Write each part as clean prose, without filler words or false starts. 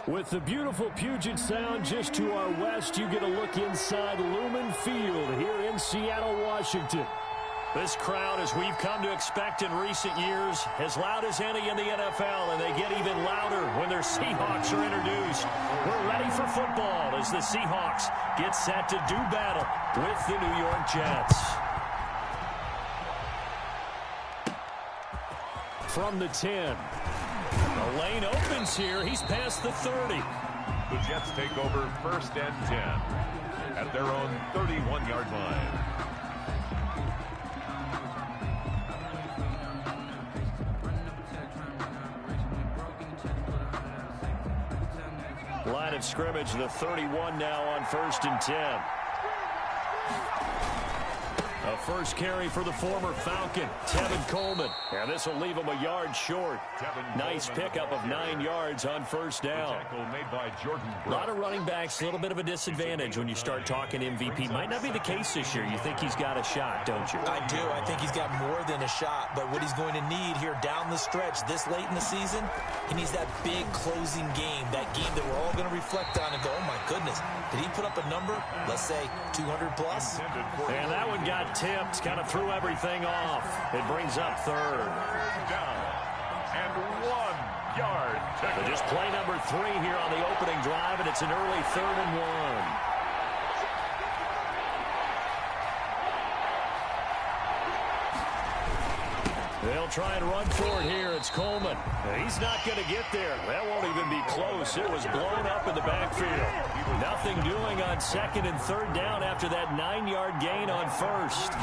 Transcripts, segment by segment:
With the beautiful Puget Sound just to our west, you get a look inside Lumen Field here in Seattle, Washington. This crowd, as we've come to expect in recent years, as loud as any in the NFL, and they get even louder when their Seahawks are introduced. We're ready for football as the Seahawks get set to do battle with the New York Jets. From the 10. The lane opens here. He's past the 30. The Jets take over 1st and 10 at their own 31-yard line. Line of scrimmage, the 31 now on 1st and 10. A first carry for the former Falcon, Tevin Coleman. And this will leave him a yard short. Nice pickup of 9 yards on 1st down. A lot of running backs, a little bit of a disadvantage when you start talking MVP. Might not be the case this year. You think he's got a shot, don't you? I do. I think he's got more than a shot. But what he's going to need here down the stretch this late in the season, he needs that big closing game, that game that we're all going to reflect on and go, oh, my goodness, did he put up a number, let's say 200 plus? And that one got tipped, kind of threw everything off. It brings up 3rd. Down and 1 yard. So just play number 3 here on the opening drive, and it's an early 3rd and 1. They'll try and run for it here. It's Coleman. He's not going to get there. That won't even be close. It was blown up in the backfield. Nothing doing on 2nd and 3rd down after that 9-yard gain on 1st.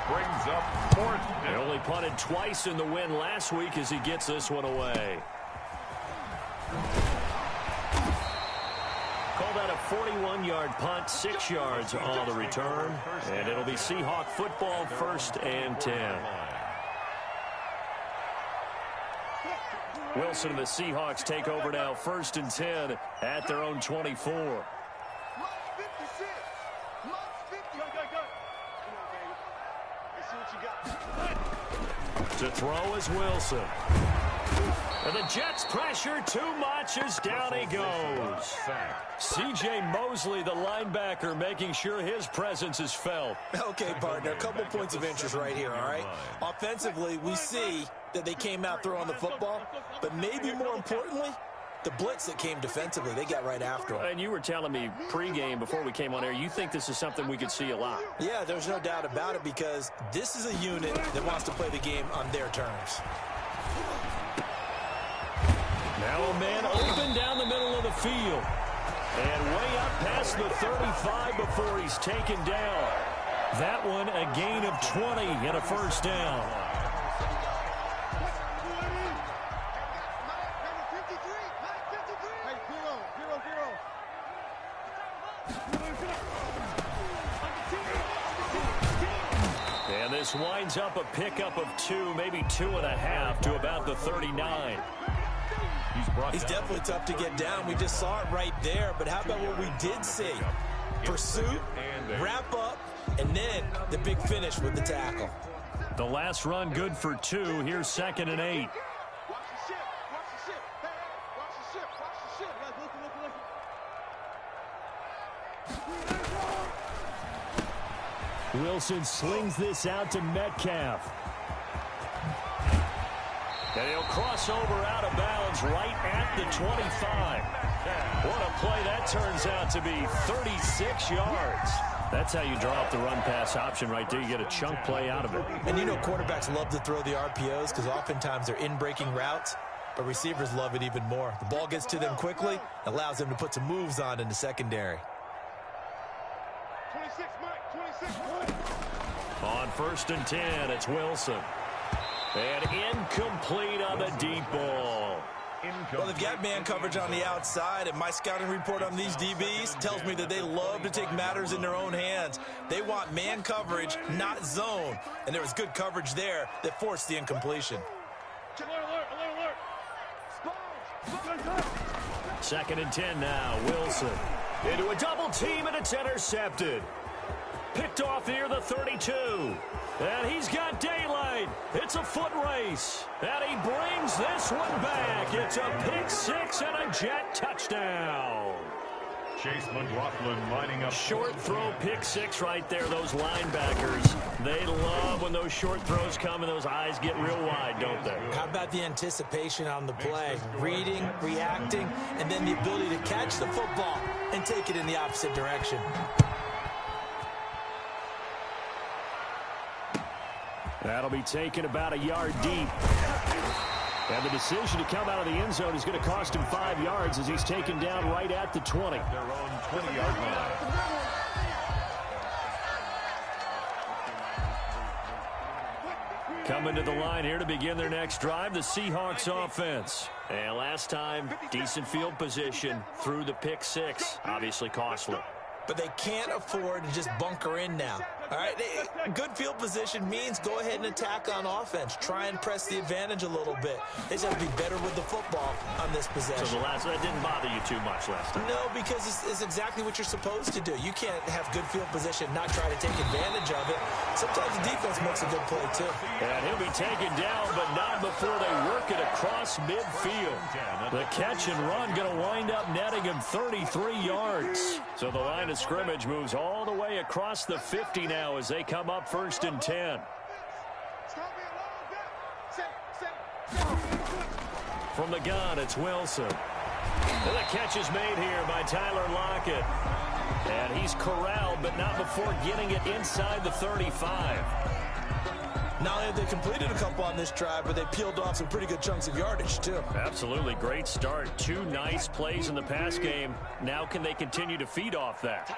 Brings up 4th. He only punted twice in the win last week as he gets this one away. Called out a 41-yard punt, 6 yards on the return. And it'll be Seahawk football, 1st and 10. Wilson and the Seahawks take over now, 1st and 10 at their own 24. To throw is Wilson. And the Jets pressure too much as down he goes. C.J. Mosley, the linebacker, making sure his presence is felt. Okay, partner, a couple points of interest right here, all right? Offensively, we see that they came out throwing the football, but maybe more importantly, the blitz that came defensively, they got right after him. And you were telling me pregame before we came on air, you think this is something we could see a lot. Yeah, there's no doubt about it because this is a unit that wants to play the game on their terms. Now a man open down the middle of the field. And way up past the 35 before he's taken down. That one a gain of 20 and a 1st down. And this winds up a pickup of 2, maybe 2.5 to about the 39. He's definitely tough to get down. We just saw it right there. But how about what we did see? Pursuit, wrap up, and then the big finish with the tackle. The last run good for 2. Here's 2nd and 8. Wilson slings this out to Metcalf. And he'll cross over out of bounds right at the 25. What a play that turns out to be, 36 yards. That's how you draw up the run-pass option right there. You get a chunk play out of it. And you know quarterbacks love to throw the RPOs because oftentimes they're in-breaking routes, but receivers love it even more. The ball gets to them quickly, allows them to put some moves on in the secondary. 26, Mike, 26. On 1st and 10, it's Wilson. And incomplete on the deep ball. Well, they've got man coverage on the outside, and my scouting report on these DBs tells me that they love to take matters in their own hands. They want man coverage, not zone. And there was good coverage there that forced the incompletion. Alert. 2nd and 10 now, Wilson. Into a double team, and it's intercepted. picked off near the 32. And he's got daylight. It's a foot race. And he brings this one back. It's a pick six and a Jet touchdown. Chase McLaughlin lining up. Short throw pick six right there. Those linebackers, they love when those short throws come and those eyes get real wide, don't they? How about the anticipation on the play? Reading, reacting, and then the ability to catch the football and take it in the opposite direction. That'll be taken about a yard deep. And the decision to come out of the end zone is going to cost him 5 yards as he's taken down right at the 20. Their own 20-yard line. Coming to the line here to begin their next drive, the Seahawks offense. And last time, decent field position through the pick six. Obviously costly. But they can't afford to just bunker in now. All right, good field position means go ahead and attack on offense. Try and press the advantage a little bit. They just have to be better with the football on this possession. So that didn't bother you too much last time? No, because it's exactly what you're supposed to do. You can't have good field position, not try to take advantage of it. Sometimes the defense makes a good play, too. And he'll be taken down, but not before they work it across midfield. The catch and run going to wind up netting him 33 yards. So the line of scrimmage moves all the way across the 50 now as they come up 1st and 10. From the gun, it's Wilson. And the catch is made here by Tyler Lockett. And he's corralled, but not before getting it inside the 35. Not only have they completed a couple on this drive, but they peeled off some pretty good chunks of yardage, too. Absolutely. Great start. 2 nice plays in the pass game. Now can they continue to feed off that?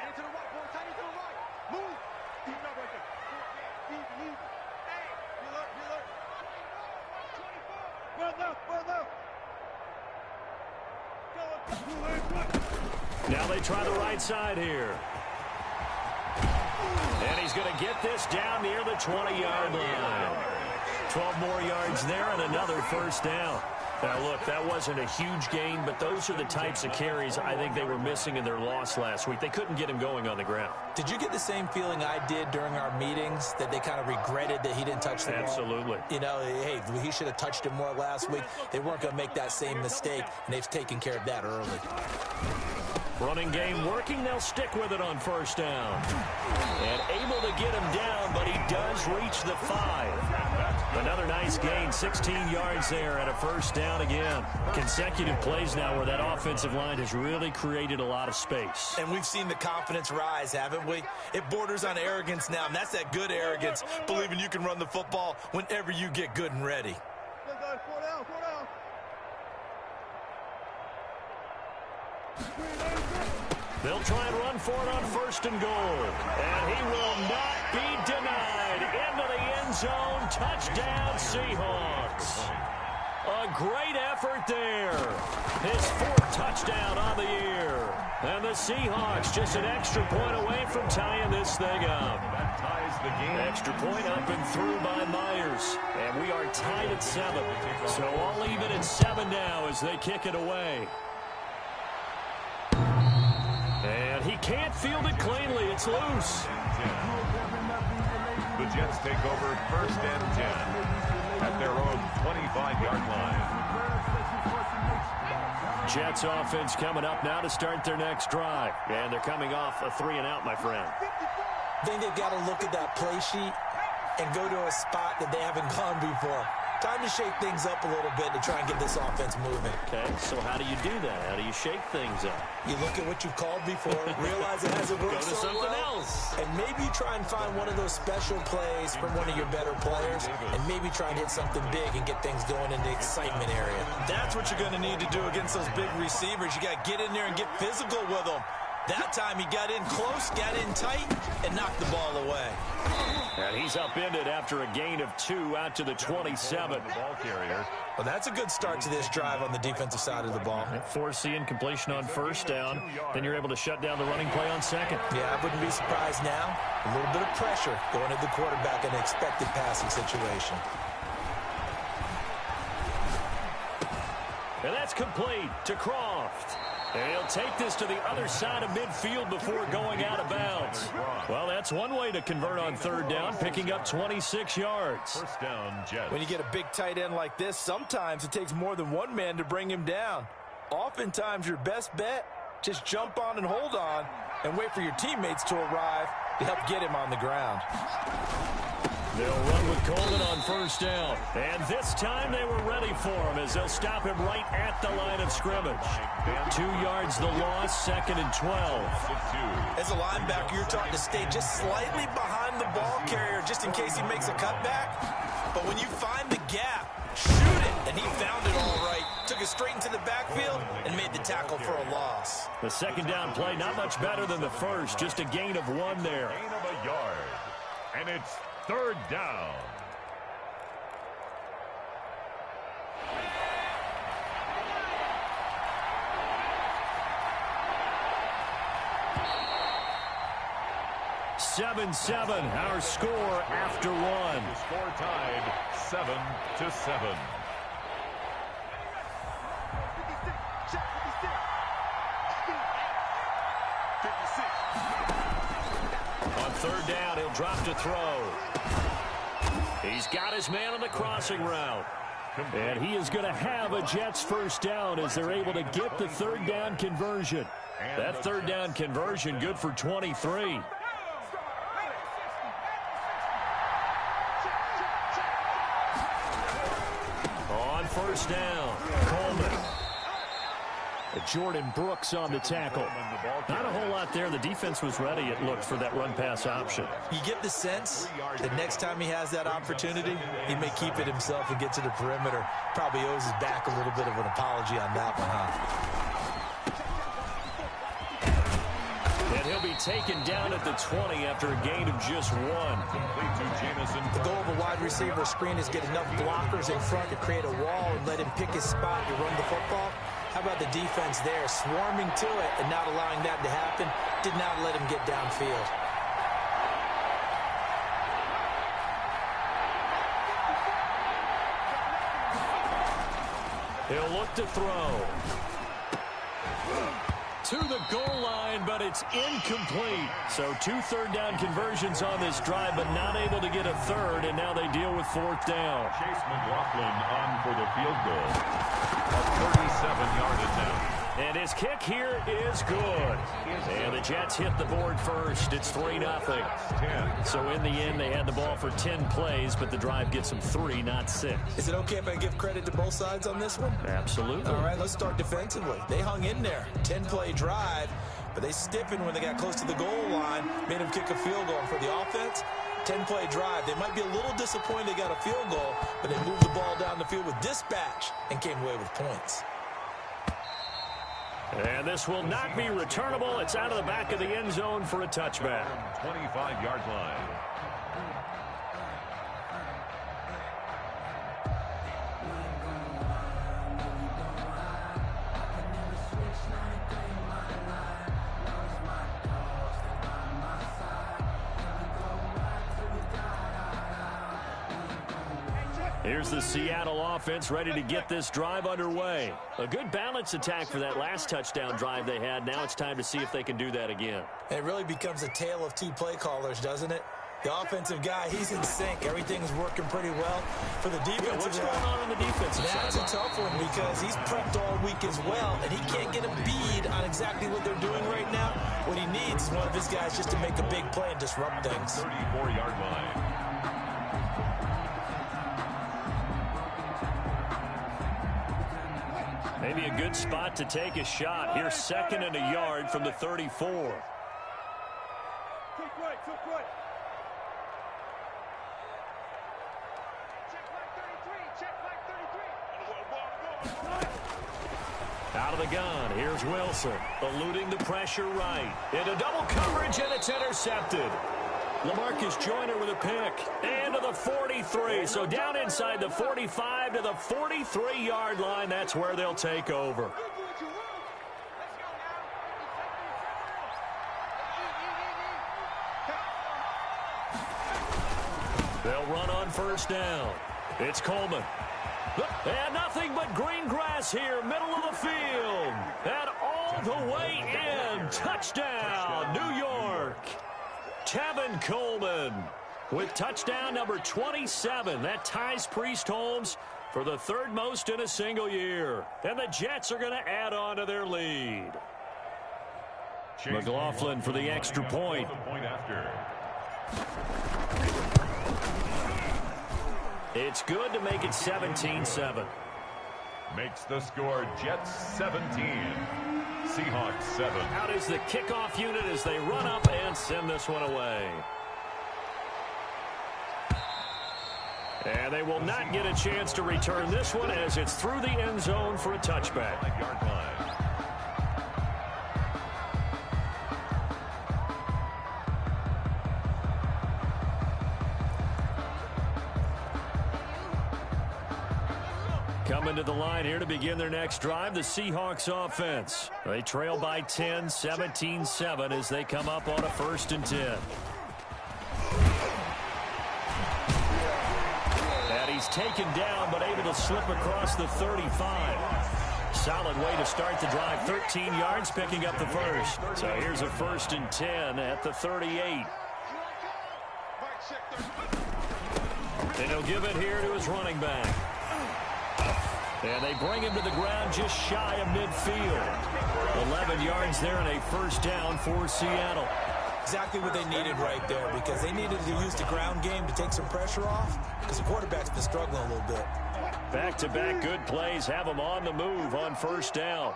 Now they try the right side here. And he's going to get this down near the 20-yard line. 12 more yards there and another 1st down. Now, look, that wasn't a huge gain, but those are the types of carries I think they were missing in their loss last week. They couldn't get him going on the ground. Did you get the same feeling I did during our meetings, that they kind of regretted that he didn't touch the ball? Absolutely. You know, hey, he should have touched it more last week. They weren't going to make that same mistake, and they've taken care of that early. Running game working. They'll stick with it on 1st down. And able to get him down, but he does reach the 5. Another nice gain, 16 yards there and a 1st down again. Consecutive plays now where that offensive line has really created a lot of space. And we've seen the confidence rise, haven't we? It borders on arrogance now, and that's that good arrogance, believing you can run the football whenever you get good and ready. They'll try and run for it on 1st and goal. And he will not be denied. Into the end zone. Touchdown, Seahawks. A great effort there. His 4th touchdown on the year. And the Seahawks just an extra point away from tying this thing up. That ties the game. Extra point up and through by Myers. And we are tied at 7. So all even at 7 now as they kick it away. And he can't field it cleanly. It's loose. The Jets take over 1st and 10 at their own 25-yard line. Jets offense coming up now to start their next drive. And they're coming off a 3-and-out, my friend. I think they've got to look at that play sheet and go to a spot that they haven't gone before. Time to shake things up a little bit to try and get this offense moving. Okay, so how do you do that? How do you shake things up? You look at what you've called before, realize it hasn't worked Go to so something well, else. and maybe you try and find one of those special plays from one of your better players, and maybe try and hit something big and get things going in the excitement area. That's what you're going to need to do against those big receivers. You got to get in there and get physical with them. That time he got in close, got in tight, and knocked the ball away. And he's upended after a gain of 2 out to the 27. Ball carrier. Well, that's a good start to this drive on the defensive side of the ball. Forcing completion on 1st down. Then you're able to shut down the running play on 2nd. Yeah, I wouldn't be surprised now. A little bit of pressure going at the quarterback in an expected passing situation. And that's complete to Croft. And he'll take this to the other side of midfield before going out of bounds. Well, that's one way to convert on third down, picking up 26 yards. First down, Jets. When you get a big tight end like this, sometimes it takes more than one man to bring him down. Oftentimes, your best bet, just jump on and hold on and wait for your teammates to arrive to help get him on the ground. They'll run with Coleman on first down. And this time they were ready for him as they'll stop him right at the line of scrimmage. 2 yards the loss, 2nd and 12. As a linebacker, you're taught to stay just slightly behind the ball carrier just in case he makes a cutback. But when you find the gap, shoot it. And he found it all right. Took it straight into the backfield and made the tackle for a loss. The second down play, not much better than the first. Just a gain of 1 there. Gain of a yard. And it's third down. Seven, our score after 1. The score tied 7-7. On third down, he'll drop to throw. He's got his man on the crossing route. And he is going to have a Jets first down as they're able to get the third down conversion. That third down conversion good for 23. On first down, Coleman. Jordan Brooks on the tackle. Not a whole lot there. The defense was ready, it looked, for that run-pass option. You get the sense that next time he has that opportunity, he may keep it himself and get to the perimeter. Probably owes his back a little bit of an apology on that one, huh? And he'll be taken down at the 20 after a gain of just 1. The goal of a wide receiver screen is get enough blockers in front to create a wall and let him pick his spot to run the football. How about the defense there, swarming to it and not allowing that to happen? Did not let him get downfield. He'll look to throw. To the goal line, but it's incomplete. So 2 third down conversions on this drive, but not able to get a third, and now they deal with fourth down. Chase McLaughlin on for the field goal. A 37-yard attempt. And his kick here is good. And the Jets hit the board first. It's 3-0. So in the end, they had the ball for 10 plays, but the drive gets them 3, not 6. Is it okay if I give credit to both sides on this one? Absolutely. All right, let's start defensively. They hung in there. 10-play drive, but they stiffened when they got close to the goal line, made them kick a field goal. And for the offense, 10-play drive. They might be a little disappointed they got a field goal, but they moved the ball down the field with dispatch and came away with points. And this will not be returnable. It's out of the back of the end zone for a touchback. 25-yard line. Here's the Seattle offense ready to get this drive underway. A good balance attack for that last touchdown drive they had. Now it's time to see if they can do that again. It really becomes a tale of 2 play callers, doesn't it? The offensive guy, he's in sync. Everything's working pretty well. For the defensive guy, what's going on the defensive side? That's a tough one because he's prepped all week as well, and he can't get a bead on exactly what they're doing right now. What he needs is one of his guys just to make a big play and disrupt things. 34-yard line. Maybe a good spot to take a shot. Here's 2nd and a yard from the 34. Took right. Check right 33. Out of the gun, here's Wilson. Eluding the pressure right. Into double coverage, and it's intercepted. LaMarcus Joyner with a pick. And to the 43. So down inside the 45 to the 43-yard line. That's where they'll take over. They'll run on first down. It's Coleman. And nothing but green grass here, middle of the field. And all the way in. Touchdown, New York. Tevin Coleman with touchdown number 27. That ties Priest Holmes for the third most in a single year. And the Jets are going to add on to their lead. McLaughlin for the extra point. It's good to make it 17-7. Makes the score Jets 17. Seahawks 7. Out is the kickoff unit as they run up and send this one away. And they will not get a chance to return this one as it's through the end zone for a touchback. Yard line. Coming to the line here to begin their next drive, the Seahawks offense. They trail by 10, 17-7 as they come up on a 1st and 10. And he's taken down but able to slip across the 35. Solid way to start the drive. 13 yards picking up the first. So here's a 1st and 10 at the 38. And he'll give it here to his running back. And they bring him to the ground just shy of midfield. 11 yards there and a 1st down for Seattle. Exactly what they needed right there, because they needed to use the ground game to take some pressure off, because the quarterback's been struggling a little bit. Back-to-back good plays have them on the move on 1st down.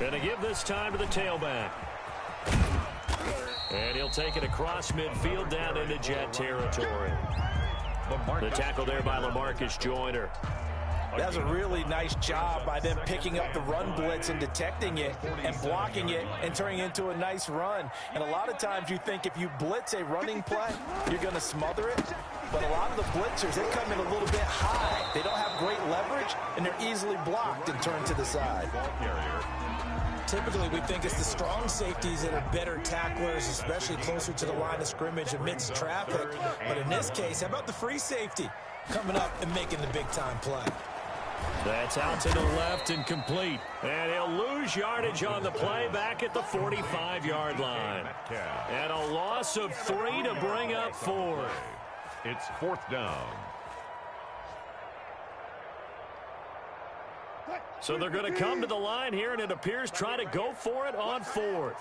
Gonna give this time to the tailback. And he'll take it across midfield down into Jet territory. The tackle there by LaMarcus Joyner. That's a really nice job by them picking up the run blitz and detecting it and blocking it and turning it into a nice run. And a lot of times you think if you blitz a running play, you're going to smother it. But a lot of the blitzers, they come in a little bit high. They don't have great leverage, and they're easily blocked and turned to the side. Typically, we think it's the strong safeties that are better tacklers, especially closer to the line of scrimmage amidst traffic. But in this case, how about the free safety coming up and making the big-time play? That's out to the left and complete. And he'll lose yardage on the play back at the 45-yard line. And a loss of 3 to bring up 4. It's 4th down. So they're going to come to the line here, and it appears try to go for it on 4th.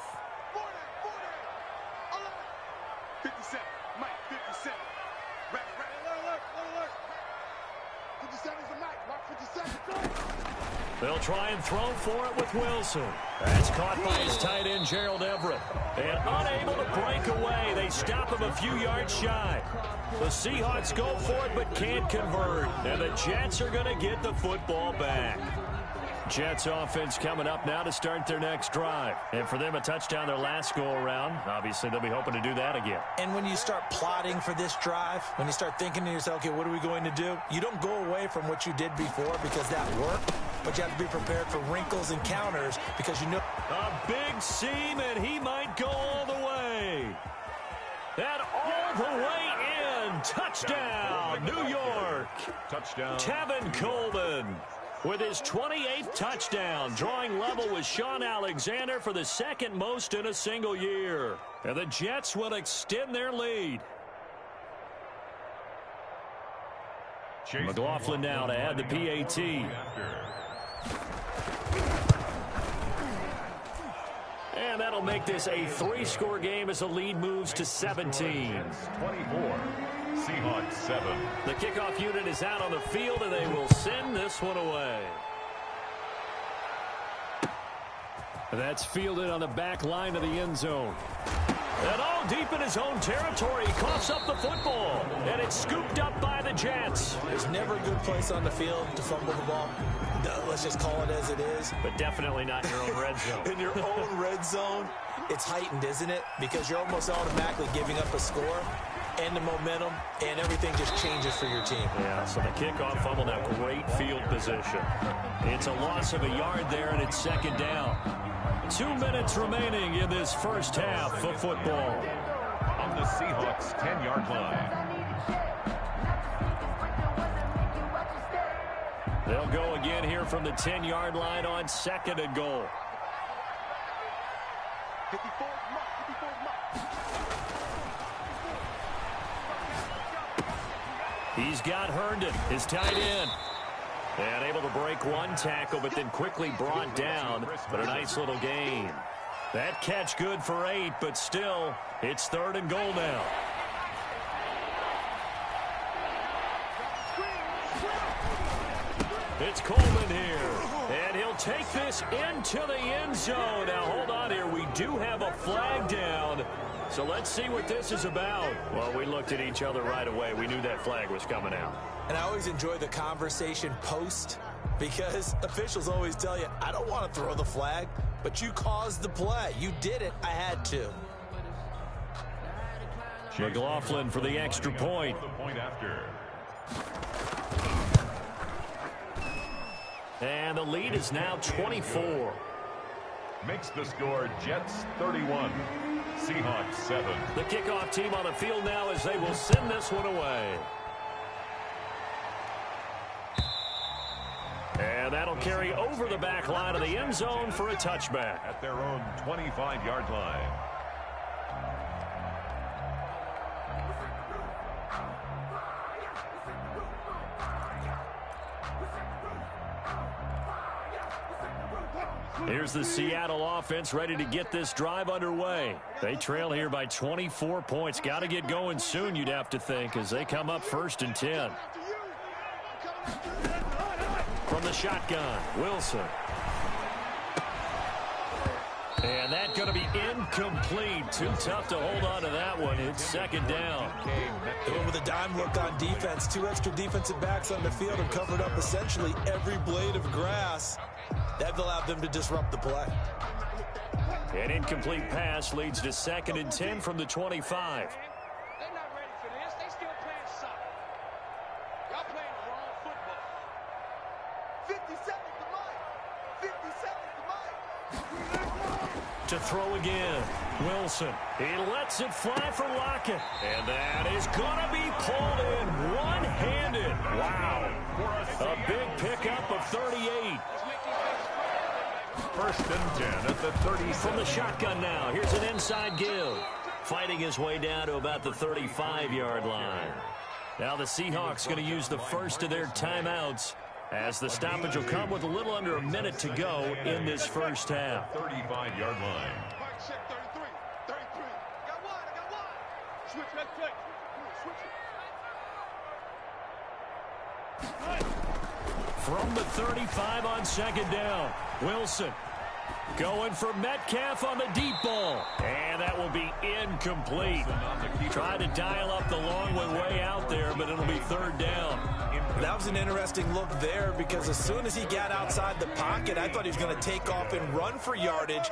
57, Mike, 57. Right. Look. 57's the Mike, Mark 57. They'll try and throw for it with Wilson. That's caught by his tight end, Gerald Everett. And unable to break away. They stop him a few yards shy. The Seahawks go for it but can't convert. And the Jets are going to get the football back. Jets offense coming up now to start their next drive. And for them, a touchdown their last go-around. Obviously, they'll be hoping to do that again. And when you start plotting for this drive, when you start thinking to yourself, okay, what are we going to do? You don't go away from what you did before because that worked, but you have to be prepared for wrinkles and counters because you know. A big seam, and he might go all the way. And all the way in. Touchdown, New York. Touchdown. Tevin Coleman with his 28th touchdown, drawing level with Sean Alexander for the 2nd most in a single year. And the Jets will extend their lead. McLaughlin now to add the PAT. And that'll make this a 3-score game as the lead moves to 17. 24. Seahawks 7. The kickoff unit is out on the field, and they will send this one away. That's fielded on the back line of the end zone. And all deep in his own territory, he coughs up the football. And it's scooped up by the Jets. There's never a good place on the field to fumble the ball. Let's just call it as it is. But definitely not in your own red zone. In your own red zone, it's heightened, isn't it? Because you're almost automatically giving up a score and the momentum, and everything just changes for your team. Yeah, so the kickoff fumble, now great field position. It's a loss of a yard there, and it's 2nd down. 2 minutes remaining in this first half of football. On from the Seahawks 10-yard line. They'll go again here from the 10-yard line on 2nd and goal. 54 mark, 54 mark. He's got Herndon, his tight end. And able to break one tackle, but then quickly brought down. But a nice little gain. That catch good for 8, but still, it's 3rd and goal now. It's Coleman here, and he'll take this into the end zone. Now, hold on here. We do have a flag down, so let's see what this is about. Well, we looked at each other right away. We knew that flag was coming out. And I always enjoy the conversation post because officials always tell you, I don't want to throw the flag, but you caused the play. You did it. I had to. McLaughlin for the extra point. The point after. And the lead is now 24. Makes the score Jets 31, Seahawks 7. The kickoff team on the field now as they will send this one away. And that'll carry over the back line of the end zone for a touchback. At their own 25-yard line. Here's the Seattle offense ready to get this drive underway. They trail here by 24 points. Got to get going soon, you'd have to think, as they come up 1st and 10. From the shotgun, Wilson. And that's going to be incomplete. Too tough to hold on to that one. It's 2nd down. And with a dime look on defense, 2 extra defensive backs on the field and covered up essentially every blade of grass. That allowed them to disrupt the play. An incomplete pass leads to 2nd and 10 from the 25. They're not ready for this. They still playing soccer. Y'all playing the wrong football. 50 seconds to Mike. 50 seconds to Mike. To throw again, Wilson. He lets it fly for Lockett. And that is going to be pulled in one-handed. Wow. A big pickup of 38. 1st and 10 at the 30. From the shotgun now, here's an inside give. Fighting his way down to about the 35-yard line. Now the Seahawks going to use the first of their timeouts as the stoppage will come with a little under a minute to go in this first half. 35-yard line. Mike check 33. 33. Got one. I got one. Switch. Let's play. Switch it. From the 35 on 2nd down, Wilson going for Metcalf on the deep ball. And that will be incomplete. Try to dial up the long one way out there, but it'll be 3rd down. That was an interesting look there because as soon as he got outside the pocket, I thought he was going to take off and run for yardage.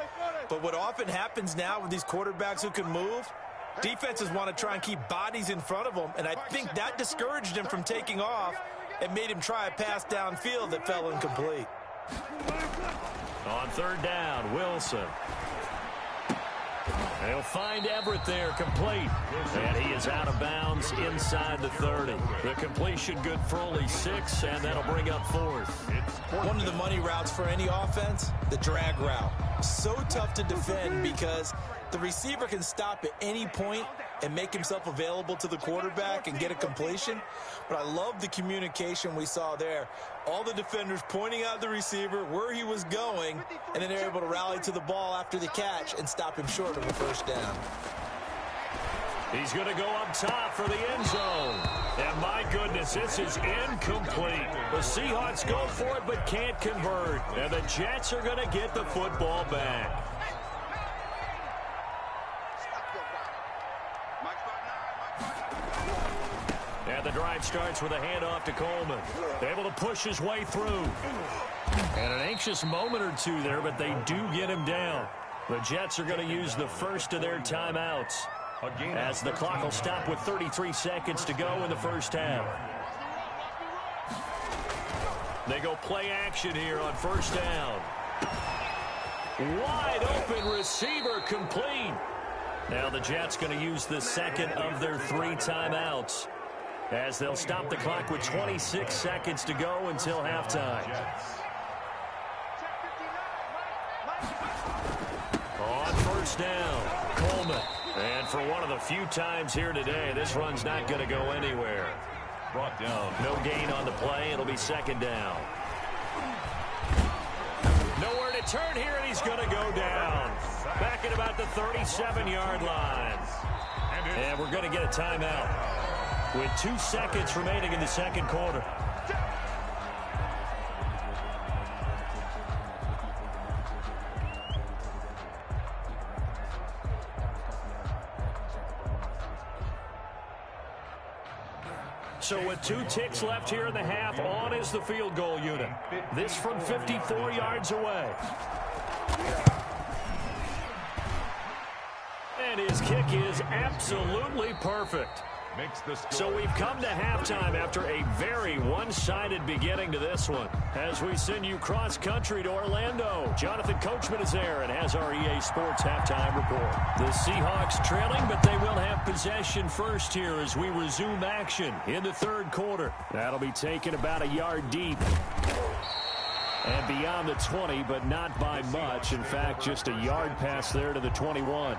But what often happens now with these quarterbacks who can move, defenses want to try and keep bodies in front of them, and I think that discouraged him from taking off and made him try a pass downfield that fell incomplete. On 3rd down, Wilson. They'll find Everett there, complete. And he is out of bounds inside the 30. The completion good for only 6, and that'll bring up 4th. One of the money routes for any offense, the drag route. So tough to defend because the receiver can stop at any point and make himself available to the quarterback and get a completion. But I love the communication we saw there. All the defenders pointing out the receiver where he was going, and then they're able to rally to the ball after the catch and stop him short of a 1st down. He's going to go up top for the end zone. And my goodness, this is incomplete. The Seahawks go for it but can't convert. And the Jets are going to get the football back. And the drive starts with a handoff to Coleman. Able to push his way through. And an anxious moment or two there, but they do get him down. The Jets are going to use the first of their timeouts as the clock will stop with 33 seconds to go in the first half. They go play action here on 1st down. Wide open receiver complete. Now the Jets going to use the second of their 3 timeouts as they'll stop the clock with 26 seconds to go until halftime. On first down, Coleman. And for one of the few times here today, this run's not going to go anywhere. Brought down. No gain on the play. It'll be second down. Nowhere to turn here, and he's going to go down. Back at about the 37-yard line. And we're going to get a timeout with 2 seconds remaining in the second quarter. So with 2 ticks left here in the half, on is the field goal unit. This from 54 yards away. And his kick is absolutely perfect. So we've come to halftime after a very one-sided beginning to this one. As we send you cross-country to Orlando, Jonathan Coachman is there and has our EA Sports halftime report. The Seahawks trailing, but they will have possession first here as we resume action in the third quarter. That'll be taken about a yard deep. And beyond the 20, but not by much. In fact, just a yard pass there to the 21.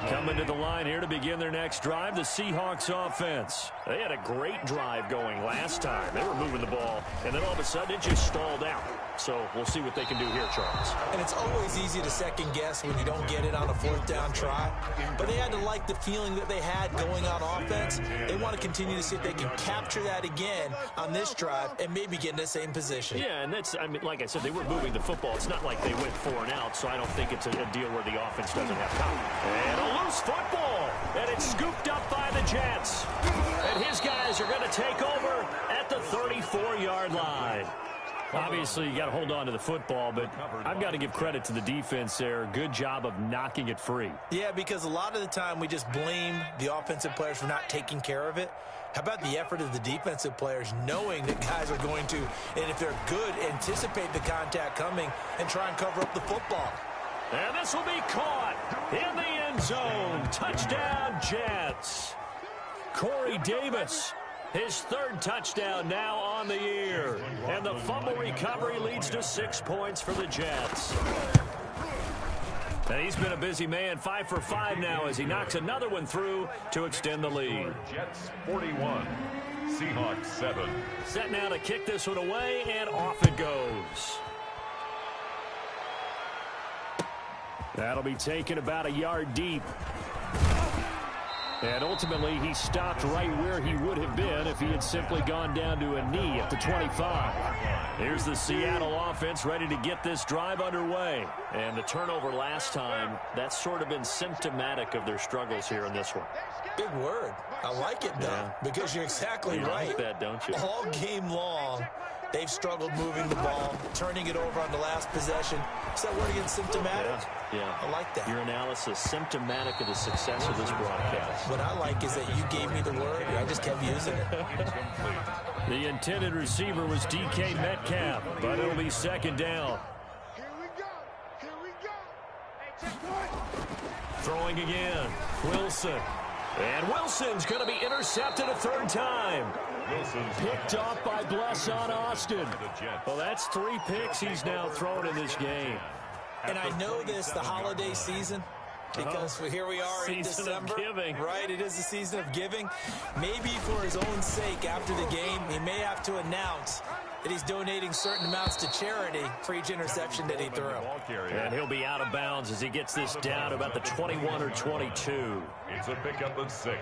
Coming to the line here to begin their next drive, the Seahawks offense. They had a great drive going last time. They were moving the ball, and then all of a sudden it just stalled out. So we'll see what they can do here, Charles. And it's always easy to second guess when you don't get it on a 4th down try. But they had to like the feeling that they had going on offense. They want to continue to see if they can capture that again on this drive and maybe get in the same position. Yeah, and that's, I mean, like I said, they were moving the football. It's not like they went 4 and out, so I don't think it's a deal where the offense doesn't have time. And a loose football, and it's scooped up by the Jets. And his guys are going to take over at the 34-yard line. Obviously, you got to hold on to the football, but I've got to give credit to the defense there. Good job of knocking it free. Yeah, because a lot of the time we just blame the offensive players for not taking care of it. How about the effort of the defensive players knowing that guys are going to, and if they're good, anticipate the contact coming and try and cover up the football. And this will be caught in the end zone. Touchdown, Jets. Corey Davis. His 3rd touchdown now on the year. And the fumble recovery leads to 6 points for the Jets. And he's been a busy man, 5 for 5 now as he knocks another one through to extend the lead. Jets 41, Seahawks 7. Set now to kick this one away, and off it goes. That'll be taken about a yard deep. And ultimately, he stopped right where he would have been if he had simply gone down to a knee at the 25. Here's the Seattle offense ready to get this drive underway. And the turnover last time, that's sort of been symptomatic of their struggles here in this one. Big word. I like it, though, because you're exactly right. You like that, don't you? All game long, they've struggled moving the ball, turning it over on the last possession. Is that word again, symptomatic? Yeah. I like that. Your analysis, symptomatic of the success of this broadcast. What I like is that you gave me the word, and I just kept using it. The intended receiver was DK Metcalf, but it'll be second down. Here we go. Here we go. Hey, check one. Throwing again. Wilson. And Wilson's going to be intercepted a 3rd time. Picked off by Blesson Austin. Well, that's 3 picks he's now thrown in this game. And I know this, the holiday season, because here we are in December. Season of giving. Right, it is the season of giving. Maybe for his own sake after the game, he may have to announce that he's donating certain amounts to charity for each interception that he threw. And he'll be out of bounds as he gets this down about the 21 or 22. It's a pickup of 6.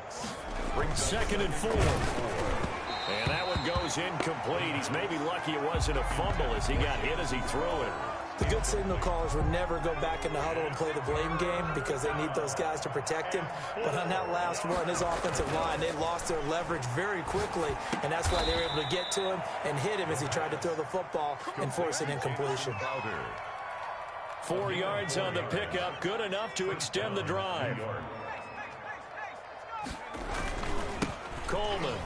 2nd and 4. And that one goes incomplete. He's maybe lucky it wasn't a fumble as he got hit as he threw it. The good signal callers would never go back in the huddle and play the blame game because they need those guys to protect him. But on that last one, his offensive line, they lost their leverage very quickly, and that's why they were able to get to him and hit him as he tried to throw the football and force an incompletion. 4 yards on the pickup, good enough to extend the drive. Coleman.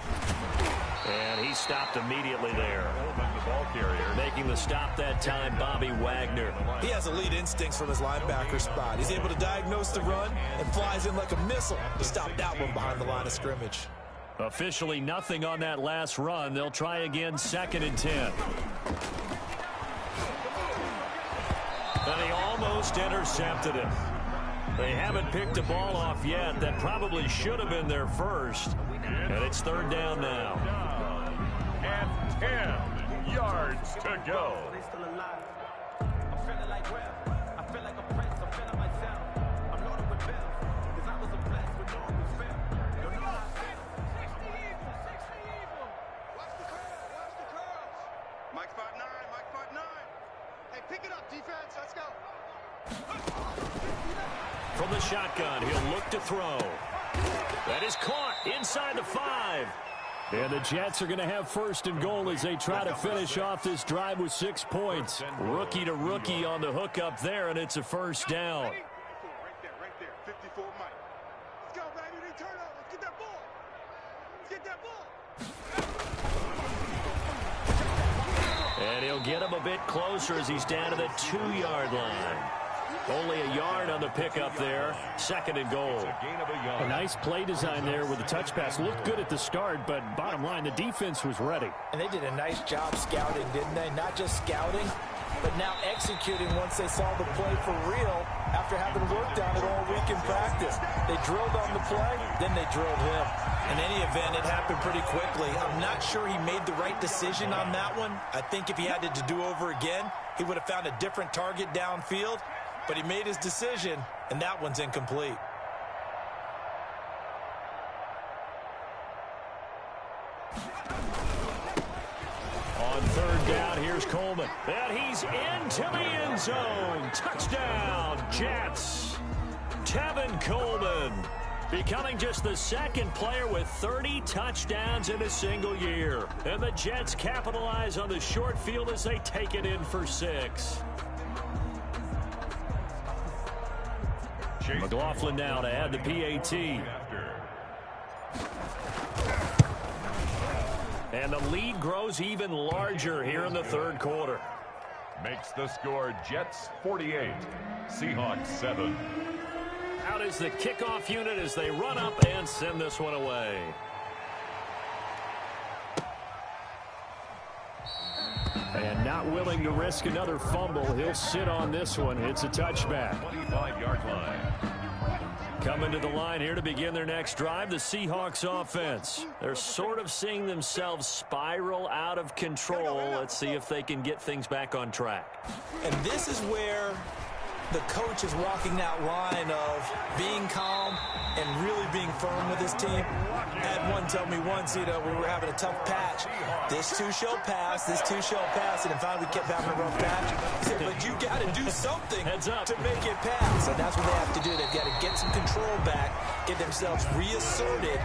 And he stopped immediately there. The ball carrier. Making making the stop that time, Bobby Wagner. He has elite instincts from his linebacker spot. He's able to diagnose the run and flies in like a missile to stop that one behind the line of scrimmage. Officially nothing on that last run. They'll try again, 2nd and 10. And he almost intercepted it. They haven't picked a ball off yet. That probably should have been their first. And it's 3rd down now. And 10 yards to go. From the shotgun, he'll look to throw. That is caught inside the 5. And the Jets are going to have 1st and goal as they try to finish off this drive with 6 points. Rookie to rookie on the hookup there, and it's a 1st down. Right there. 54 Mike. Let's go, baby. They turn up. Let's get that ball. Let's get that ball. And he'll get him a bit closer as he's down to the 2-yard line. Only a yard on the pickup there. 2nd and goal. A nice play design there with the touch pass. Looked good at the start, but bottom line, the defense was ready. And they did a nice job scouting, didn't they? Not just scouting, but now executing once they saw the play for real after having worked on it all week in practice. They drilled on the play, then they drilled him. In any event, it happened pretty quickly. I'm not sure he made the right decision on that one. I think if he had it to do over again, he would have found a different target downfield. But he made his decision, and that one's incomplete. On 3rd down, here's Coleman. And he's into the end zone. Touchdown, Jets. Tevin Coleman becoming just the 2nd player with 30 touchdowns in a single year. And the Jets capitalize on the short field as they take it in for 6. McLaughlin now to add the PAT. And the lead grows even larger here in the 3rd quarter. Makes the score Jets 48, Seahawks 7. Out is the kickoff unit as they run up and send this one away. And not willing to risk another fumble. He'll sit on this one. It's a touchback. 25-yard line. Coming to the line here to begin their next drive, the Seahawks offense. They're sort of seeing themselves spiral out of control. Let's see if they can get things back on track. And this is where the coach is walking that line of being calm and really being firm with his team. I had one tell me once, we were having a tough patch. This too shall pass, this too shall pass. And finally we kept having a rough patch. He said, but you got to do something to make it pass. And that's what they have to do. They've got to get some control back, get themselves reasserted,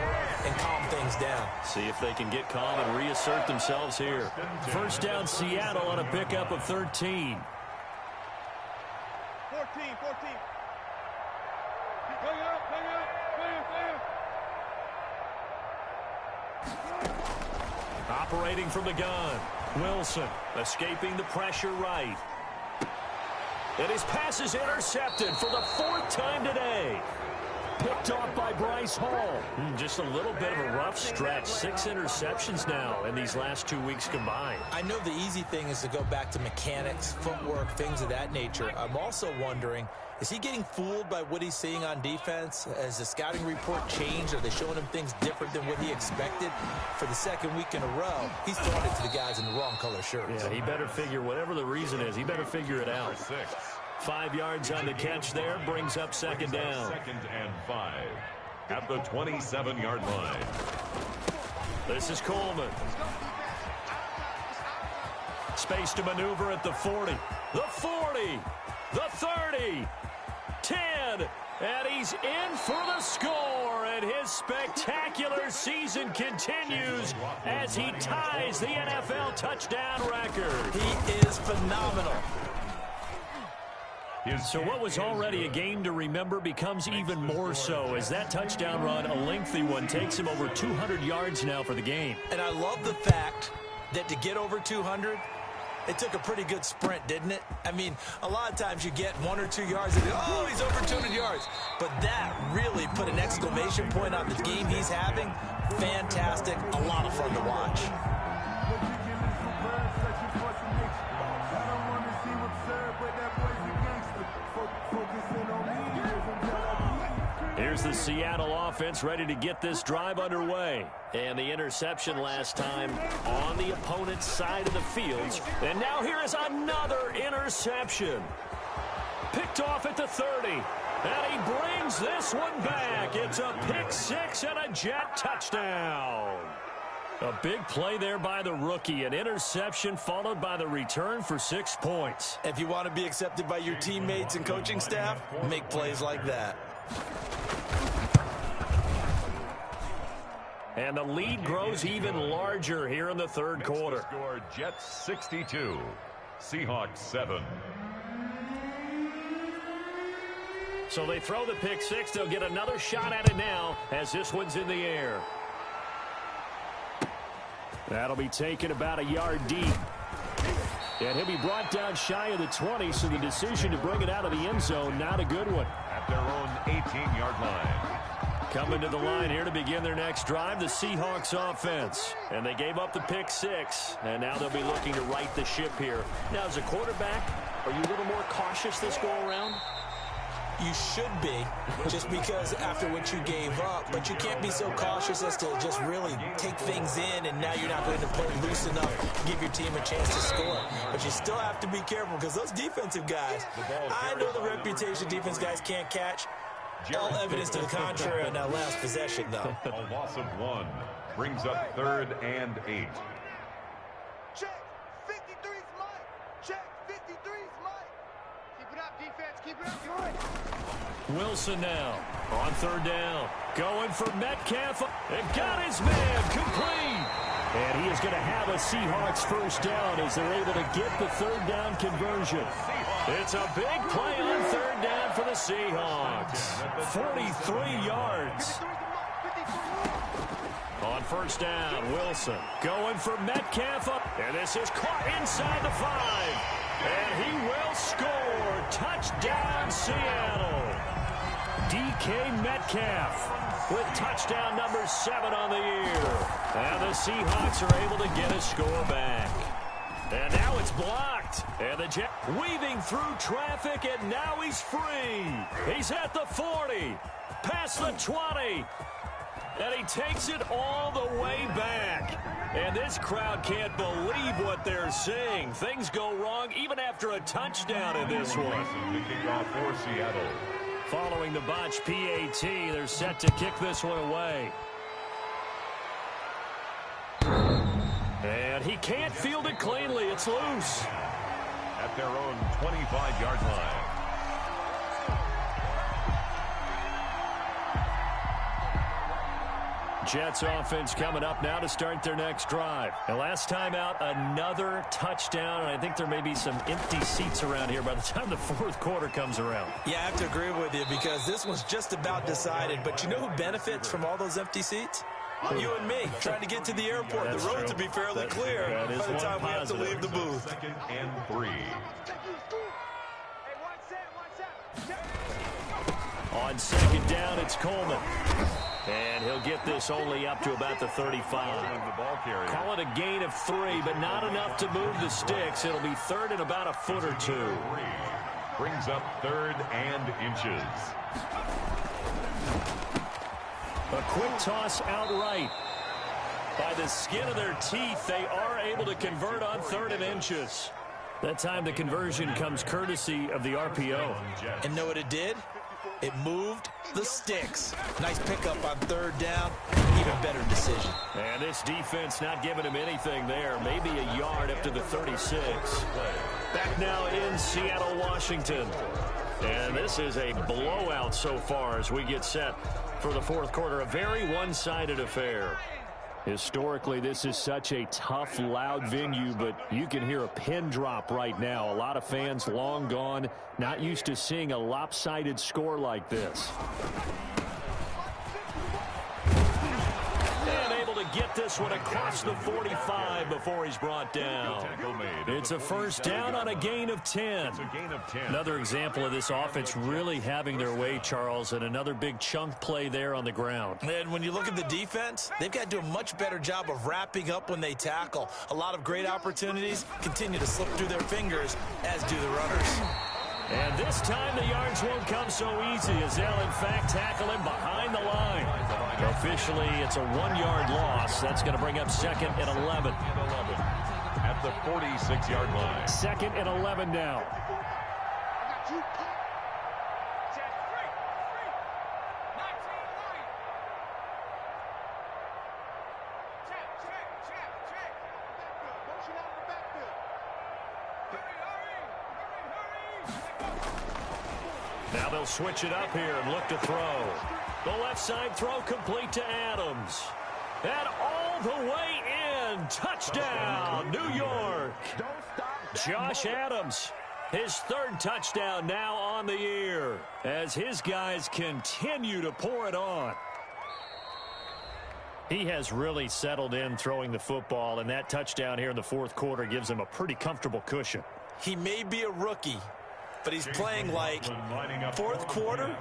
and calm things down. See if they can get calm and reassert themselves here. 1st down, Seattle on a pickup of 13. 14. Operating from the gun. Wilson escaping the pressure right. And his pass is intercepted for the 4th time today. Picked off by Bryce Hall. Just a little bit of a rough stretch. 6 interceptions now in these last 2 weeks combined. I know the easy thing is to go back to mechanics, footwork, things of that nature. I'm also wondering, is he getting fooled by what he's seeing on defense? Has the scouting report changed? Are they showing him things different than what he expected? For the 2nd week in a row, he's throwing it to the guys in the wrong color shirts. Yeah, he better figure, whatever the reason is, he better figure it out. 5 yards on the catch there, brings up 2nd down. 2nd and 5 at the 27-yard line. This is Coleman. Space to maneuver at the 40. The 40. The 30. 10. And he's in for the score. And his spectacular season continues as he ties the NFL touchdown record. He is phenomenal. So what was already a game to remember becomes even more so as that touchdown run, a lengthy one, takes him over 200 yards now for the game. And I love the fact that to get over 200, It took a pretty good sprint, didn't it? I mean, a lot of times you get 1 or 2 yards and, oh, he's over 200 yards. But that really put an exclamation point on the game he's having. Fantastic. A lot of fun to watch. Here's the Seattle offense ready to get this drive underway. And the interception last time on the opponent's side of the field. And now here is another interception. Picked off at the 30. And he brings this one back. It's a pick six and a Jet touchdown. A big play there by the rookie. An interception followed by the return for 6 points. If you want to be accepted by your teammates and coaching staff, make plays like that. And the lead grows even larger here in the third quarter. Score Jets 62, Seahawks 7. So they throw the pick six. They'll get another shot at it now as this one's in the air. That'll be taken about a yard deep. And he'll be brought down shy of the 20, so the decision to bring it out of the end zone, not a good one. At their own 18-yard line. Coming to the line here to begin their next drive, the Seahawks offense. And they gave up the pick six, and now they'll be looking to right the ship here. Now, as a quarterback, are you a little more cautious this go-around? You should be, just because after what you gave up, but you can't be so cautious as to just really take things in, and now you're not going to play loose enough to give your team a chance to score. But you still have to be careful, because those defensive guys, I know the reputation defense guys can't catch. All evidence to the contrary on that last possession, though. A loss of 1 brings up 3rd and 8. Check. 53's Mike. Check. 53's Mike. Keep it up, defense. Keep it up. Good. Wilson now on 3rd down. Going for Metcalf. And got his man complete. And he is going to have a Seahawks first down as they're able to get the 3rd down conversion. It's a big play on 3rd down for the Seahawks. 43 yards. On 1st down, Wilson going for Metcalf up. And this is caught inside the 5. And he will score. Touchdown, Seattle. DK Metcalf with touchdown number 7 on the year. And the Seahawks are able to get a score back. And now it's blocked. And the Jet weaving through traffic, and now he's free. He's at the 40, past the 20. And he takes it all the way back. And this crowd can't believe what they're seeing. Things go wrong even after a touchdown in this one. The kickoff for Seattle. Following the botch PAT, they're set to kick this one away. And he can't field it cleanly. It's loose. At their own 25-yard line. Jets offense coming up now to start their next drive. And last time out, another touchdown. And I think there may be some empty seats around here by the time the 4th quarter comes around. Yeah, I have to agree with you because this one's just about decided. But you know who benefits from all those empty seats? You and me, trying to get to the airport. That's the road true. to be fairly clear by the time we have to leave the booth. 2nd and 3. On 2nd down, it's Coleman. And he'll get this only up to about the 35. Call it a gain of 3, but not enough to move the sticks. It'll be 3rd and about a foot or 2. Brings up 3rd and inches. A quick toss outright. By the skin of their teeth, they are able to convert on 3rd and inches. That time the conversion comes courtesy of the RPO. And know what it did? It moved the sticks. Nice pickup on 3rd down. Even better decision. And this defense not giving him anything there. Maybe a yard up to the 36. Back now in Seattle, Washington. And this is a blowout so far as we get set for the 4th quarter. A very one-sided affair. Historically, this is such a tough, loud venue, but you can hear a pin drop right now. A lot of fans long gone, not used to seeing a lopsided score like this. And able to get this one across the 45 before he's brought down. It's a first down on a gain of 10. Another example of this offense really having their way, Charles, and another big chunk play there on the ground. And when you look at the defense, they've got to do a much better job of wrapping up when they tackle. A lot of great opportunities continue to slip through their fingers, as do the runners. And this time the yards won't come so easy as they'll, in fact, tackle him behind the line. Officially, it's a 1-yard loss. That's going to bring up 2nd and 11. At the 46-yard line. 2nd and 11 now. Now they'll switch it up here and look to throw. The left side throw complete to Adams. And all the way in. Touchdown, New York. Josh Adams, his 3rd touchdown now on the year as his guys continue to pour it on. He has really settled in throwing the football, and that touchdown here in the 4th quarter gives him a pretty comfortable cushion. He may be a rookie, but he's playing like 4th quarter,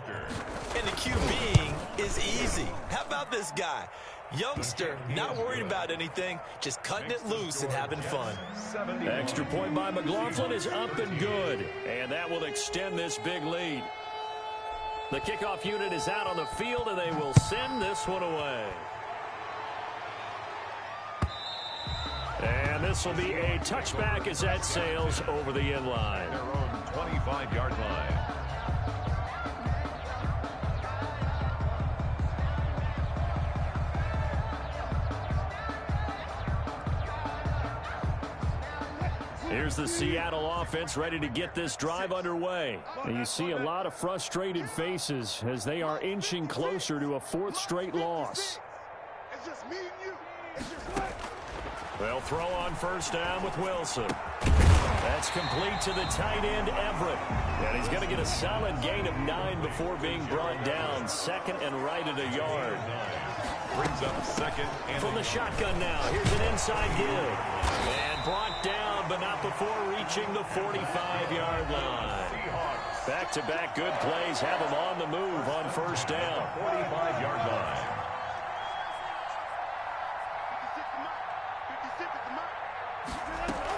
and the QBing is easy. How about this guy? Youngster, not worried about anything, just cutting it loose and having fun. Extra point by McLaughlin is up and good, and that will extend this big lead. The kickoff unit is out on the field, and they will send this one away. And this will be a touchback as that sails over the end line. Their own 25-yard line. Here's the Seattle offense ready to get this drive underway. And you see a lot of frustrated faces as they are inching closer to a 4th straight loss. It's just me and you. It's just me. They'll throw on first down with Wilson. That's complete to the tight end, Everett. And he's going to get a solid gain of 9 before being brought down. 2nd and right at a yard. Brings up 2nd and From the shotgun now. Here's an inside give. And brought down, but not before reaching the 45-yard line. Back-to-back good plays have him on the move on first down. 45-yard line.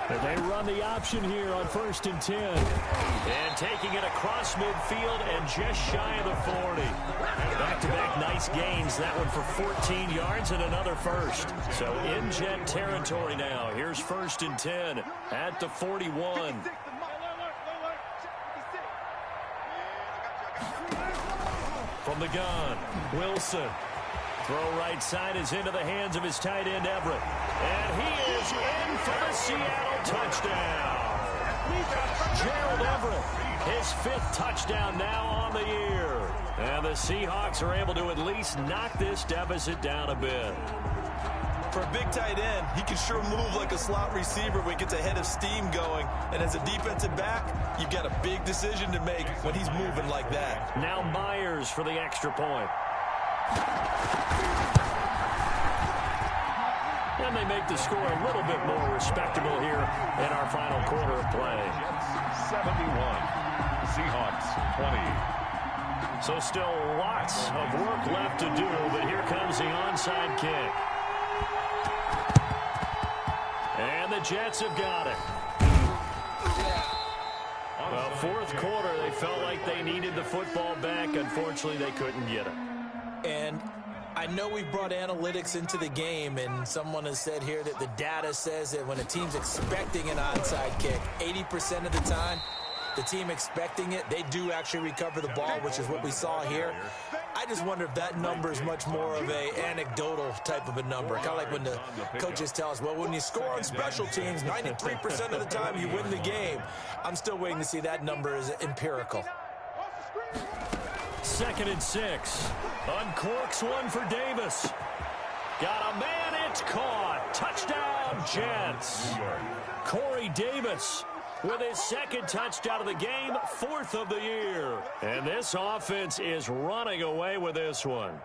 And they run the option here on 1st and 10. And taking it across midfield and just shy of the 40. Back-to-back nice gains. That one for 14 yards and another first. So in jet territory now. Here's 1st and 10 at the 41. From the gun, Wilson. Throw right side is into the hands of his tight end, Everett. And he is in for the Seattle touchdown. Gerald Everett, his 5th touchdown now on the year. And the Seahawks are able to at least knock this deficit down a bit. For a big tight end, he can sure move like a slot receiver when he gets a head of steam going. And as a defensive back, you've got a big decision to make when he's moving like that. Now Myers for the extra point. And they make the score a little bit more respectable here in our final quarter of play. 71. Seahawks 20. So still lots of work left to do, but here comes the onside kick. And the Jets have got it. Well, 4th quarter, they felt like they needed the football back. Unfortunately, they couldn't get it. And I know we've brought analytics into the game, and someone has said here that the data says that when a team's expecting an onside kick, 80% of the time, the team expecting it, they do actually recover the ball, which is what we saw here. I just wonder if that number is much more of a anecdotal type of a number. Kind of like when the coaches tell us, well, when you score on special teams, 93% of the time you win the game. I'm still waiting to see that number is empirical. 2nd and 6. Uncorks one for Davis. Got a man, it's caught. Touchdown, Jets. Corey Davis with his 2nd touchdown of the game, 4th of the year. And this offense is running away with this one.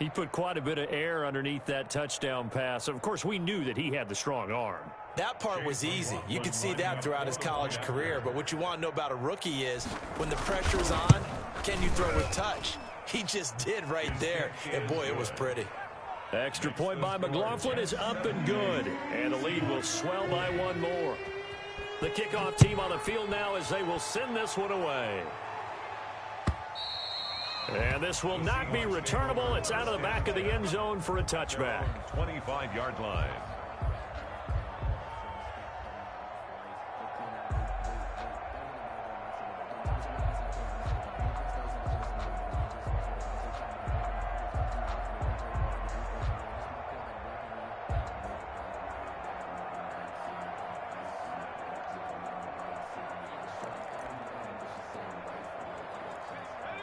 He put quite a bit of air underneath that touchdown pass. Of course, we knew that he had the strong arm. That part was easy. You could see that throughout his college career. But what you want to know about a rookie is when the pressure's on, can you throw with touch? He just did right there. And, boy, it was pretty. Extra point by McLaughlin is up and good. And the lead will swell by one more. The kickoff team on the field now as they will send this one away. And this will not be returnable. It's out of the back of the end zone for a touchback. 25-yard line.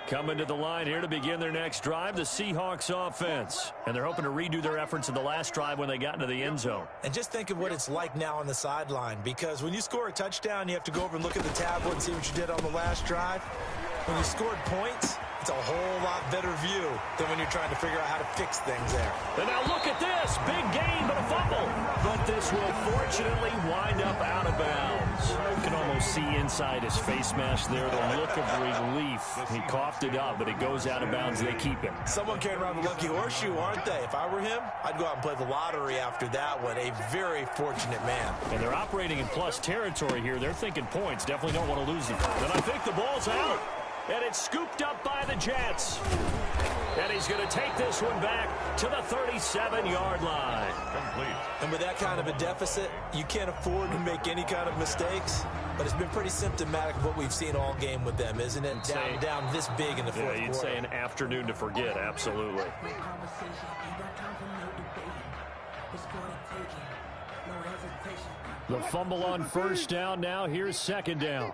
Coming to the line here to begin their next drive, the Seahawks offense. And they're hoping to redo their efforts in the last drive when they got into the end zone. And just think of what it's like now on the sideline, because when you score a touchdown, you have to go over and look at the tablet and see what you did on the last drive. When you scored points, it's a whole lot better view than when you're trying to figure out how to fix things there. And now look at this. Big gain, but a fumble. But this will fortunately wind up out of bounds. You can almost see inside his face mask there the look of relief. He coughed it up, but it goes out of bounds. They keep it. Someone carrying around the lucky horseshoe, aren't they? If I were him, I'd go out and play the lottery after that one. A very fortunate man. And they're operating in plus territory here. They're thinking points. Definitely don't want to lose it. And I think the ball's out. And it's scooped up by the Jets. And he's going to take this one back to the 37-yard line. Complete. And with that kind of a deficit, you can't afford to make any kind of mistakes. But it's been pretty symptomatic of what we've seen all game with them, isn't it? Down this big in the fourth quarter. Yeah, you'd say an afternoon to forget, absolutely. The fumble on first down now. Here's second down.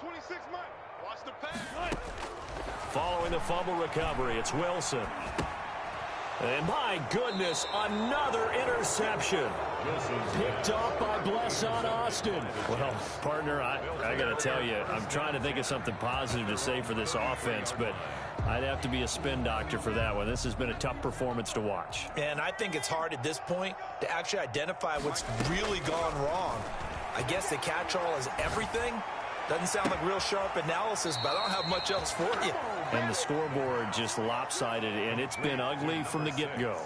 26 months. Watch the pass. Following the fumble recovery, it's Wilson. And my goodness, another interception. Picked off by Blesson Austin. Well, partner, I got to tell you, I'm trying to think of something positive to say for this offense, but I'd have to be a spin doctor for that one. This has been a tough performance to watch. And I think it's hard at this point to actually identify what's really gone wrong. I guess the catch-all is everything. Doesn't sound like real sharp analysis, but I don't have much else for you. And the scoreboard just lopsided, and it's been ugly from the get-go.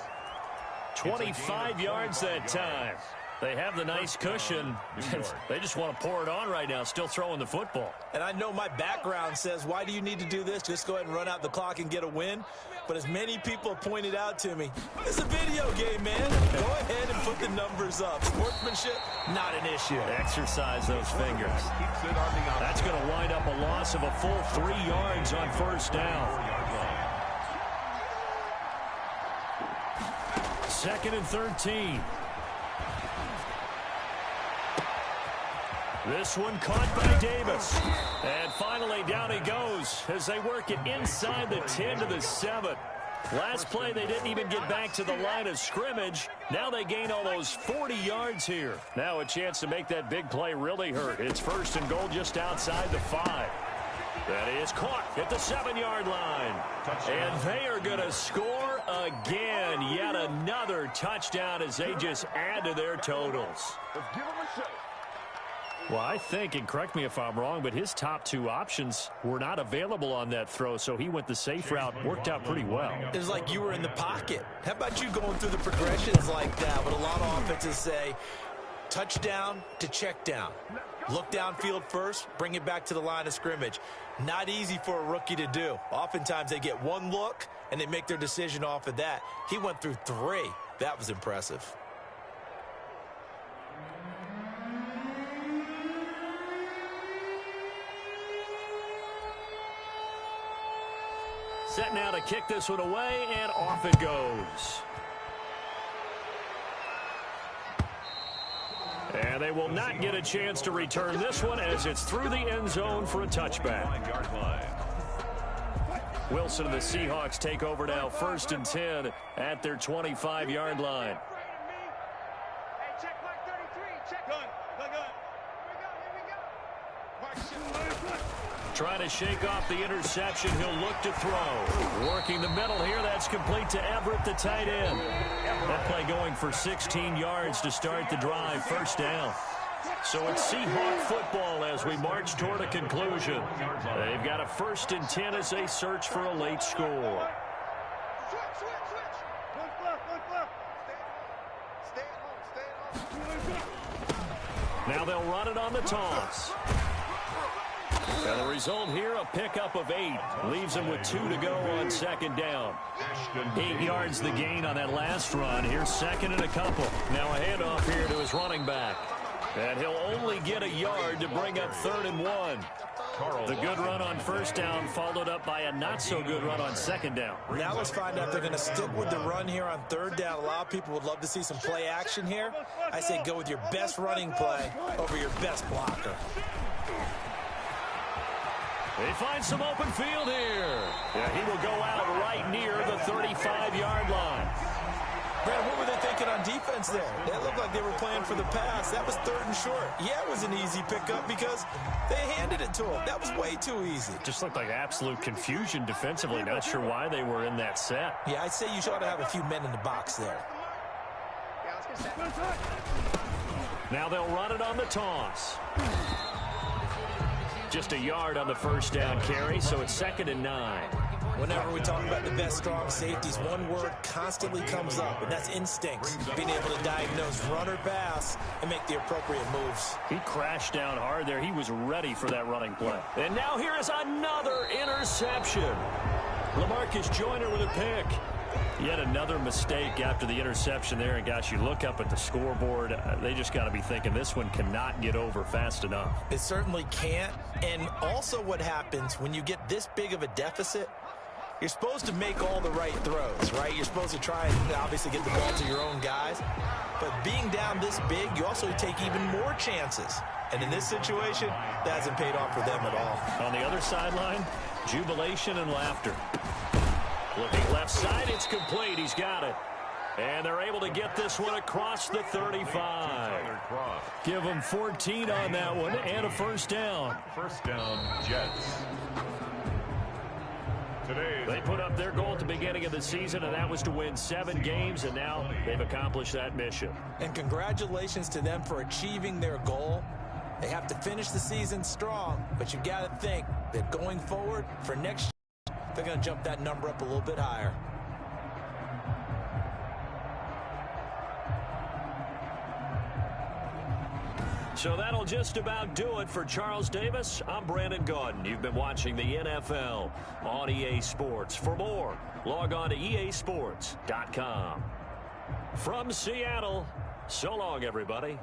25 yards that time. They have the nice cushion. They just want to pour it on right now, still throwing the football. And I know my background says, why do you need to do this? Just go ahead and run out the clock and get a win. But as many people have pointed out to me, it's a video game, man. Go ahead and put the numbers up. Sportsmanship, not an issue. Exercise those fingers. That's going to wind up a loss of a full 3 yards on first down. Second and 13. This one caught by Davis. And finally down he goes as they work it inside the 10 to the 7. Last play they didn't even get back to the line of scrimmage. Now they gain almost 40 yards here. Now a chance to make that big play really hurt. It's first and goal just outside the 5. That is caught at the 7-yard line. And they are going to score again. Yet another touchdown as they just add to their totals. Let's give him a shot. Well, I think, and correct me if I'm wrong, but his top 2 options were not available on that throw, so he went the safe route. Worked out pretty well. It was like you were in the pocket. How about you going through the progressions like that? What a lot of offenses say, touchdown to check down. Look downfield first, bring it back to the line of scrimmage. Not easy for a rookie to do. Oftentimes they get one look, and they make their decision off of that. He went through 3. That was impressive. Set now to kick this one away, and off it goes. And they will not get a chance to return this one as it's through the end zone for a touchback. Wilson and the Seahawks take over now, first and 10 at their 25-yard line. Hey, check mark 33. Check. Gun. Here we go. Trying to shake off the interception. He'll look to throw. Working the middle here. That's complete to Everett, the tight end. That play going for 16 yards to start the drive. First down. So it's Seahawk football as we march toward a conclusion. They've got a 1st and 10 as they search for a late score. Now they'll run it on the toss. And the result here, a pickup of 8. Leaves him with 2 to go on 2nd down. 8 yards the gain on that last run. Here's 2nd and a couple. Now a handoff here to his running back. And he'll only get a yard to bring up 3rd and 1. The good run on 1st down followed up by a not-so-good run on 2nd down. Now let's find out if they're going to stick with the run here on 3rd down. A lot of people would love to see some play action here. I say go with your best running play over your best blocker. They find some open field here. Yeah, he will go out right near the 35-yard line. Brad, what were they thinking on defense there? They looked like they were playing for the pass. That was 3rd and short. Yeah, it was an easy pickup because they handed it to him. That was way too easy. Just looked like absolute confusion defensively. Not sure why they were in that set. Yeah, I'd say you ought to have a few men in the box there. Now they'll run it on the toss. Just a yard on the 1st down carry, so it's 2nd and 9. Whenever we talk about the best strong safeties, one word constantly comes up, and that's instinct. Being able to diagnose run or pass and make the appropriate moves. He crashed down hard there. He was ready for that running play. And now here is another interception. LaMarcus Joyner with a pick. Yet another mistake after the interception there. And, gosh, you look up at the scoreboard, they just got to be thinking this one cannot get over fast enough. It certainly can't. And also what happens when you get this big of a deficit, you're supposed to make all the right throws, right? You're supposed to try and obviously get the ball to your own guys. But being down this big, you also take even more chances. And in this situation, that hasn't paid off for them at all. On the other sideline, jubilation and laughter. Looking left side, it's complete. He's got it. And they're able to get this one across the 35. Give them 14 on that one and a 1st down. 1st down, Jets. They put up their goal at the beginning of the season, and that was to win 7 games, and now they've accomplished that mission. And congratulations to them for achieving their goal. They have to finish the season strong, but you've got to think that going forward for next year, they're going to jump that number up a little bit higher. So that'll just about do it for Charles Davis. I'm Brandon Gaudin. You've been watching the NFL on EA Sports. For more, log on to easports.com. From Seattle, so long, everybody.